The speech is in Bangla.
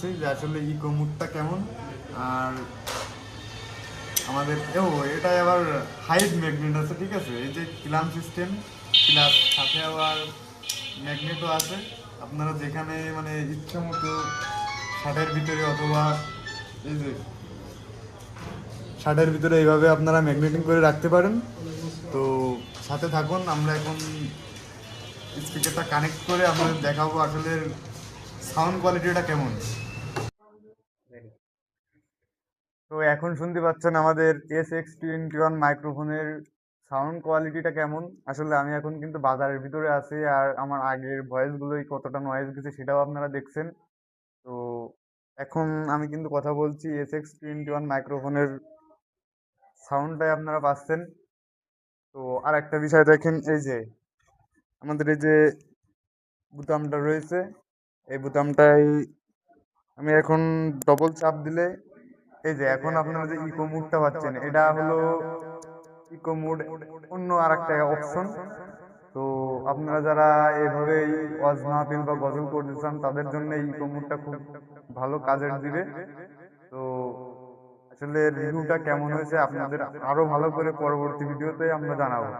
করছি যে আসলে ইকো মুডটা কেমন। আর আমাদের এটাই আবার হাইট ম্যাগনেট আছে, ঠিক আছে, এই যে ক্লাম সিস্টেম প্লাস সাথে আবার ম্যাগনেটও আছে। আপনারা যেখানে মানে ইচ্ছা মতো শার্টের ভিতরে অথবা এই যে শার্টের ভিতরে এইভাবে আপনারা ম্যাগনেটিং করে রাখতে পারেন। তো সাথে থাকুন, আমরা এখন স্পিকারটা কানেক্ট করে আপনাদের দেখাবো আসলে সাউন্ড কোয়ালিটিটা কেমন। তো এখন শুনতে পাচ্ছেন আমাদের SX21 মাইক্রোফোনের সাউন্ড কোয়ালিটিটা কেমন। আসলে আমি এখন কিন্তু বাজারের ভিতরে আছি, আর আমার আগের ভয়েসগুলোই কতটা নয়েজ গেছে সেটাও আপনারা দেখছেন। তো এখন আমি কিন্তু কথা বলছি SX21 মাইক্রোফোনের সাউন্ডটাই আপনারা পাচ্ছেন। তো আর একটা বিষয় দেখেন, এই যে আমাদের এই যে বুতামটা রয়েছে, এই বুতামটাই আমি এখন ডবল চাপ দিলে এই যে এখন আপনারা যে ইকো মুডটা পাচ্ছেন, এটা হলো ইকো মুড, অন্য আর একটা অপশন। তো আপনারা যারা এভাবেই ওয়াজ মাহফিল বা গজল করতে চান তাদের জন্য এই ইকো মুডটা খুব ভালো কাজের দিবে। তো আসলে রিভিউটা কেমন হয়েছে আপনাদের আরো ভালো করে পরবর্তী ভিডিওতে আমরা জানাবো।